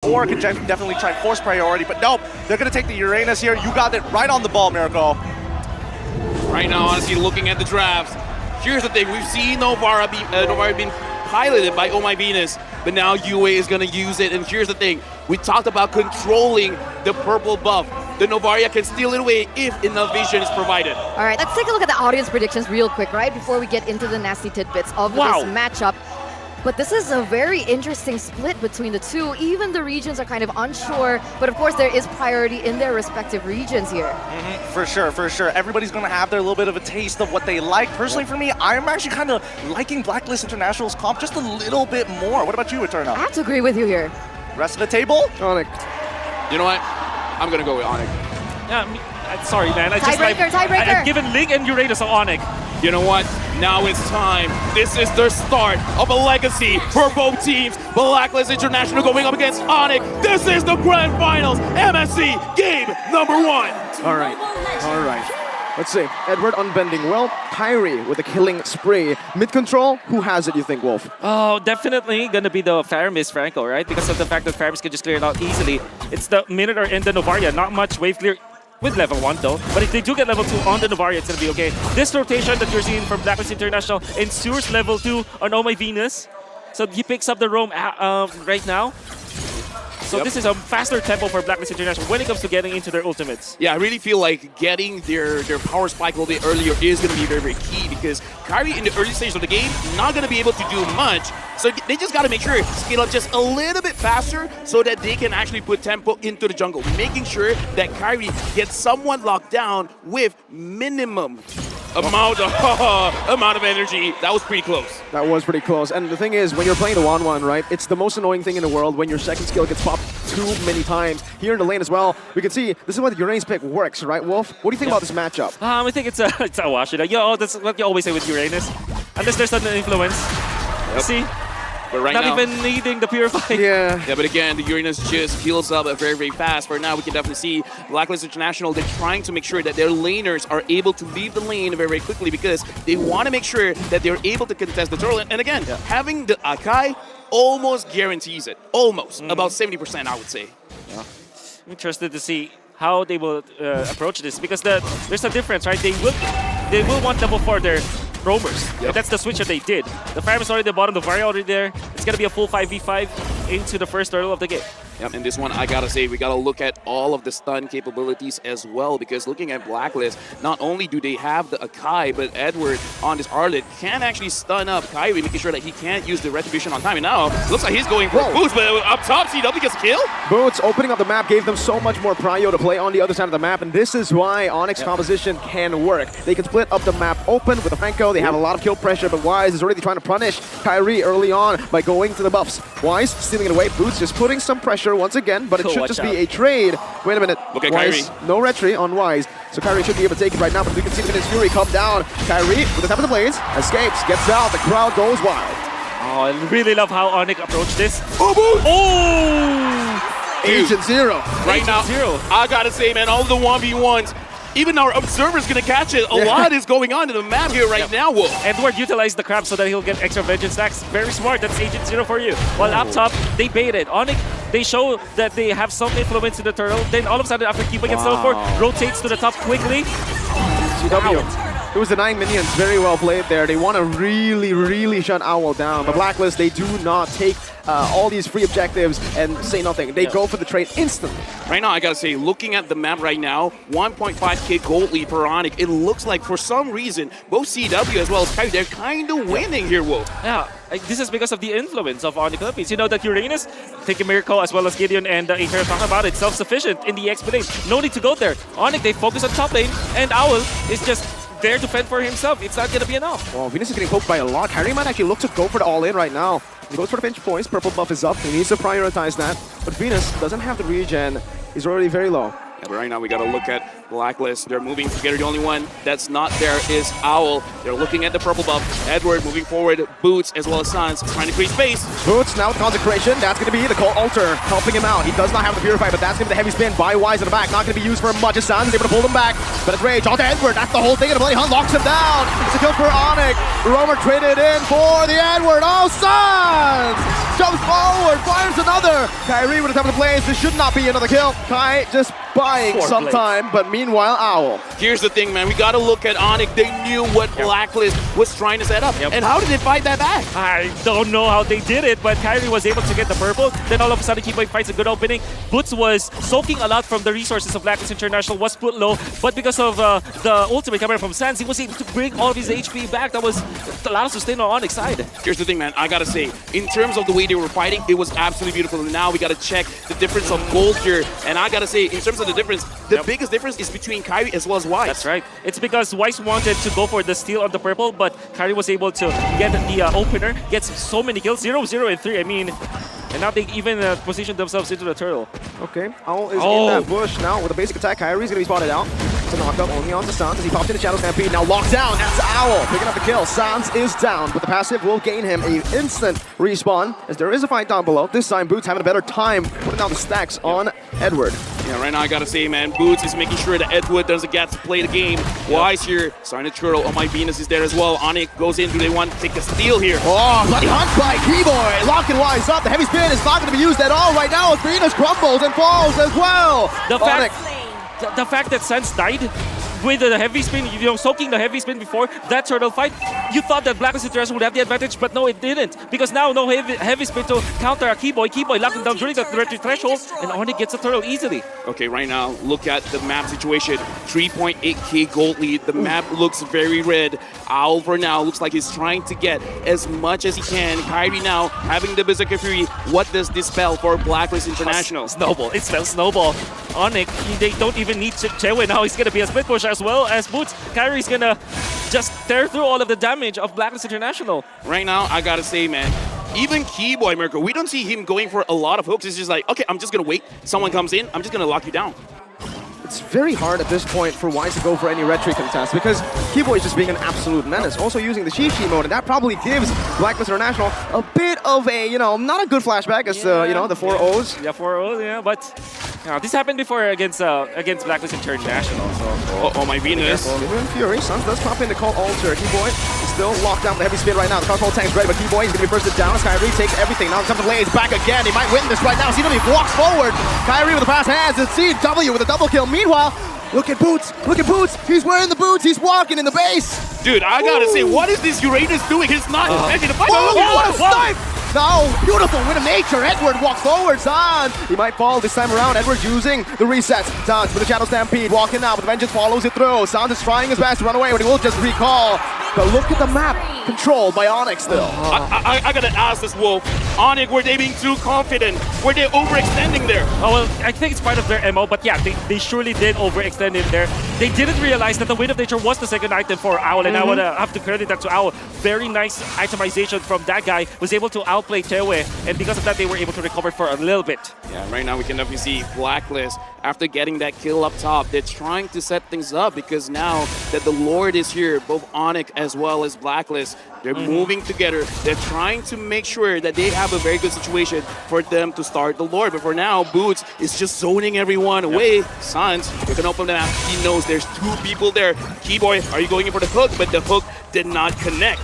4 could definitely try and force priority, but nope, they're going to take the Uranus here. You got it right on the ball, Miracle. Right now, honestly, looking at the drafts, here's the thing. We've seen Novara being piloted by Oh My Venus, but now UA is going to use it. And here's the thing. We talked about controlling the purple buff. The Novaria can steal it away if enough vision is provided. All right, let's take a look at the audience predictions real quick, right? Before we get into the nasty tidbits of this matchup. But this is a very interesting split between the two. Even the regions are kind of unsure, but of course there is priority in their respective regions here. For sure, for sure. Everybody's going to have their little bit of a taste of what they like. Personally, for me, I'm actually kind of liking Blacklist International's comp just a little bit more. What about you, Eterna? I have to agree with you here. Rest of the table? Onic. You know what? I'm going to go with Onic. Yeah, sorry, man. Tiebreaker. I've given Link and Uranus on Onic. You know what? Now it's time. This is the start of a legacy for both teams. Blacklist International going up against Onic. This is the grand finals. MSC game number 1. All right. Let's see. Edward unbending well. Kyrie with a killing spree. Mid control, who has it, you think, Wolf? Oh, definitely gonna be the Faramis Franco, right? Because of the fact that Faramis can just clear it out easily. It's the Minotaur and the Novaria. Not much wave clear with level 1 though. But if they do get level 2 on the Novaria, it's gonna be okay. This rotation that you're seeing from Blacklist International ensures level 2 on Oh My Venus. So he picks up the roam right now. So this is a faster tempo for Blacklist International when it comes to getting into their ultimates. Yeah, I really feel like getting their power spike a little bit earlier is going to be very, very key because Kyrie in the early stage of the game, not going to be able to do much. So they just got to make sure to scale up just a little bit faster so that they can actually put tempo into the jungle, making sure that Kyrie gets somewhat locked down with minimum amount of energy. That was pretty close. That was pretty close. And the thing is, when you're playing the 1-1, right, it's the most annoying thing in the world when your second skill gets popped too many times. Here in the lane as well, we can see this is why the Uranus pick works, right, Wolf? What do you think about this matchup? I think it's a wash. That's what you always say with Uranus. Unless there's an influence. See? But right Not now, even needing the Purify. Yeah, but again, the Uranus just heals up very, very fast. For now, we can definitely see Blacklist International, they're trying to make sure that their laners are able to leave the lane very, very quickly because they want to make sure that they're able to contest the turtle. And again, having the Akai almost guarantees it. Almost. About 70%, I would say. Yeah. I'm interested to see how they will approach this because there's a difference, right? They will want level 4 their roamers. And that's the switch that they did. The Farm is already at the bottom, the Varia already there. It's going to be a full 5v5 into the first turtle of the game. Yep, and this one, I gotta say, we gotta look at all of the stun capabilities as well, because looking at Blacklist, not only do they have the Akai, but Edward on this Arlet can actually stun up Kyrie, making sure that he can't use the Retribution on time. And now, looks like he's going for Boots, but up top, CW gets a kill. Boots opening up the map gave them so much more prio to play on the other side of the map, and this is why Onyx composition can work. They can split up the map open with a Franco. They have a lot of kill pressure, but Wise is already trying to punish Kyrie early on by going to the buffs. Wise stealing it away. Boots just putting some pressure once again, but it should just be a trade. Wait a minute. Look at Wise, Kyrie. no retry on Wise, so Kyrie should be able to take it right now, but we can see Infinite's Fury come down. Kyrie, with the top of the blades, escapes, gets out, the crowd goes wild. Oh, I really love how Onic approached this. Oh, Boots! Oh! Agent Zero. Right now, I gotta say, man, all the 1v1s, even our observer's gonna catch it. A lot is going on in the map here right now, Wolf. Edward utilized the crab so that he'll get extra vengeance stacks. Very smart, that's Agent Zero for you. While up top, they baited. Onic, they show that they have some influence in the turtle. Then all of a sudden, after keeping it so far, rotates to the top quickly. CW. It was the 9 minions, very well played there. They want to really shut Owl down. But Blacklist, they do not take all these free objectives and say nothing. They go for the trade instantly. Right now, I gotta say, looking at the map right now, 1.5k gold lead for Onic. It looks like for some reason, both CW as well as Kyrie, they're kind of winning here, Wolf. Yeah, this is because of the influence of Onic Philippines. You know that Uranus, take a Miracle as well as Gideon and Aether talking about it, self-sufficient in the XP lane. No need to go there. Onic, they focus on top lane, and Owl is just there to fend for himself. It's not going to be enough. Well, Venus is getting poked by a lot. Kyrie might actually look to go for the all-in right now. He goes for the pinch points. Purple buff is up. He needs to prioritize that. But Venus doesn't have the regen. He's already very low. Yeah, but right now, we got to look at Blacklist. They're moving together. The only one that's not there is Owl. They're looking at the purple buff. Edward moving forward. Boots as well as Sans trying to create space. Boots now with Consecration. That's going to be the Cold Altar helping him out. He does not have the Purify, but that's going to be the heavy spin by Wise in the back. Not going to be used for much as Sans is able to pull him back. But it's Rage onto Edward. That's the whole thing. And the Bloody Hunt locks him down. It's a kill for Onic. Roamer traded in for the Edward. Oh, Sans! jumps forward, fires another. Kyrie with the top of the plays. This should not be another kill. Kai just buying some time, but meanwhile, Owl. Here's the thing, man. We got to look at Onic. They knew what Blacklist was trying to set up. And how did they fight that back? I don't know how they did it, but Kyrie was able to get the purple. Then all of a sudden, Keyboy fights a good opening. Boots was soaking a lot from the resources of Blacklist International, was put low, but because of the ultimate coming from Sans, he was able to bring all of his HP back. That was a lot of sustain on Onic's side. Here's the thing, man. I gotta say, in terms of the way they were fighting, it was absolutely beautiful. And now we gotta check the difference of gold here. And I gotta say, in terms of the difference, the biggest difference is between Kyrie as well as Wise. That's right. It's because Wise wanted to go for the steal on the purple, but Kyrie was able to get the opener, gets so many kills, 0, 0, and 3. I mean, and now they even positioned themselves into the turtle. Okay, Owl is in that bush now with a basic attack. Kyrie's gonna be spotted out. It's a knockup only on the Sans as he popped into Shadow Stampede. Now locked down. That's Owl picking up the kill. Sans is down, but the passive will gain him an instant respawn as there is a fight down below. This time, Boots having a better time putting down the stacks on Edward. Yeah, right now I gotta say, man, Boots is making sure that Edward doesn't get to play the game. Wise here, starting to turtle. Oh, my Venus is there as well. Onic goes in. Do they want to take a steal here? Oh, bloody hunt by Keyboy. Locking Wise up. The heavy spin is not going to be used at all right now as Venus crumbles and falls as well. The fact that Sans died with the heavy spin, you know, soaking the heavy spin before that turtle fight, you thought that Blacklist International would have the advantage, but no, it didn't. Because now no heavy spin to counter a Keyboy. Keyboy locking down during the threshold, and Onic gets a turtle easily. Okay, right now, look at the map situation. 3.8k gold lead. The map looks very red. Owl for now looks like he's trying to get as much as he can. Kyrie now having the Berserker Fury. What does this spell for Blacklist International? Snowball. It spells snowball. Onic, they don't even need Chewe now. He's going to be a split push as well as Boots. Kyrie's going to just tear through all of the damage of Blacklist International. Right now, I gotta say, man, even Keyboy, Mirko, we don't see him going for a lot of hooks. It's just like, okay, I'm just gonna wait. Someone comes in, I'm just gonna lock you down. It's very hard at this point for Wise to go for any retry contest because Keyboy is just being an absolute menace. Also using the Shishi mode, and that probably gives Blacklist International a bit of a, you know, not a good flashback as, you know, the 4 O's. Yeah, 4 O's, yeah, but this happened before against Blacklist International, so... Oh, my Venus. Fury, Suns does pop in to call alter. Keyboy is still locked down with the heavy spin right now. The control tank's ready, but Keyboy is going to be bursted down as Kyrie takes everything. Now comes the Blaze back again. He might win this right now. CW walks forward. Kyrie with the fast hands and CW with a double kill. Meanwhile, look at Boots. Look at Boots. He's wearing the boots. He's walking in the base. Dude, I gotta say, what is this Uranus doing? He's not expecting to fight. What a snipe! No, beautiful win of nature. Edward walks forward. Sans, he might fall this time around. Edward using the resets. Sans with the Shadow Stampede, walking out, but Vengeance follows it through. Sans is trying his best to run away, but he will just recall. But look at the map, controlled by Onic still. I gotta ask this, Wolf. Onic, were they being too confident? Were they overextending there? Oh, well, I think it's part of their MO, but yeah, they surely did overextend in there. They didn't realize that the Wind of Nature was the second item for Owl, and I want to have to credit that to Owl. Very nice itemization from that guy. Was able to outplay Tewe, and because of that, they were able to recover for a little bit. Yeah, right now we can definitely see Blacklist, after getting that kill up top, they're trying to set things up because now that the Lord is here, both Onic as well as Blacklist, they're moving together. They're trying to make sure that they have a very good situation for them to start the Lord. But for now, Boots is just zoning everyone away. Sans, you can open the map. He knows there's 2 people there. Keyboy, are you going in for the hook? But the hook did not connect.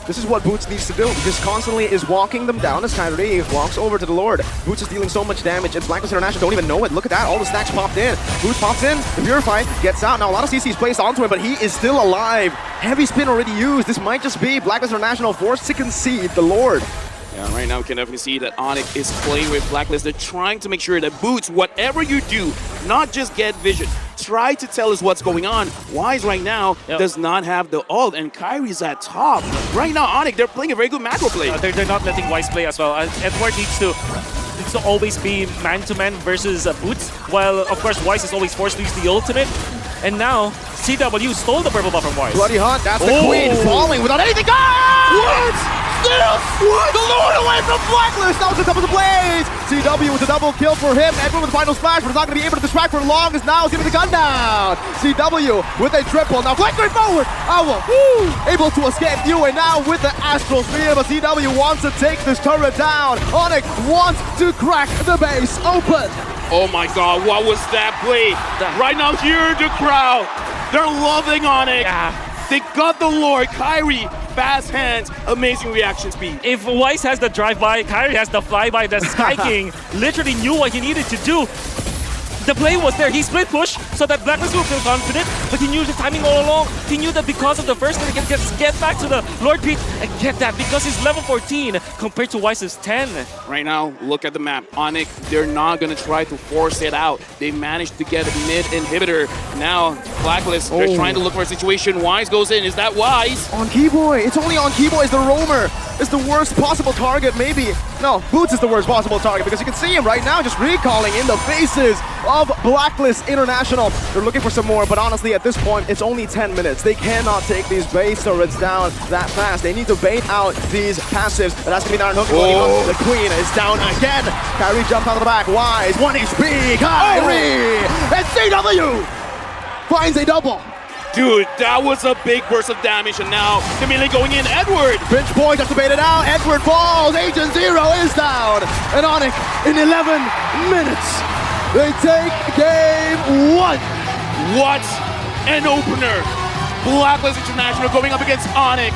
This is what Boots needs to do. He just constantly is walking them down as Kyrie walks over to the Lord. Boots is dealing so much damage, and Blacklist International don't even know it. Look at that, all the stacks popped in. Boots pops in, the Purify gets out. Now a lot of CC is placed onto him, but he is still alive. Heavy spin already used. This might just be Blacklist International forced to concede the Lord. Yeah, right now we can definitely see that Onic is playing with Blacklist. They're trying to make sure that Boots, whatever you do, not just get vision. Try to tell us what's going on. Wise right now does not have the ult, and Kyrie's at top. Right now, Onic, they're playing a very good macro play. They're not letting Wise play as well. Edward needs to always be man-to-man versus Boots, while, of course, Wise is always forced to use the ultimate. And now, CW stole the purple buff from Wise. Bloody Hunt, that's the Queen falling without anything. What? What? The Lord away from Blacklist. That was the top of the Blaze. CW with a double kill for him. Edward with the final splash, but it's not going to be able to distract for long as now he's giving the gun down. CW with a triple. Now flickering forward. Owl able to escape you, and now with the Astral Sphere, but CW wants to take this turret down. Onic wants to crack the base open. Oh my god, what was that play? Right now, hear the crowd. They're loving Onic. Yeah. They got the Lord. Kyrie fast hands, amazing reaction speed. If Weiss has the drive-by, Kyrie has the fly-by, the Sky King literally knew what he needed to do. The play was there. He split push so that Blacklist will feel confident, but he knew the timing all along. He knew that because of the first hit, he can just get back to the Lord Peak and get that because he's level 14 compared to Weiss's 10. Right now, look at the map. Onic, they're not going to try to force it out. They managed to get a mid inhibitor. Now, Blacklist, they're trying to look for a situation. Wise goes in. Is that Wise? On Keyboy. It's only on Keyboy is the roamer. It's the worst possible target, maybe. No, Boots is the worst possible target because you can see him right now just recalling in the faces of Blacklist International. They're looking for some more, but honestly, at this point, it's only 10 minutes. They cannot take these base turrets down that fast. They need to bait out these passives. But that's going to be Naruto. The Queen is down again. Kyrie jumps out of the back. Wise, 1 HP. Kyrie! And CW finds a double. Dude, that was a big burst of damage, and now the melee going in. Edward! Pinch point has to bait it out. Edward falls. Agent Zero is down. And Onic in 11 minutes. They take game 1. What an opener! Blacklist International going up against Onic.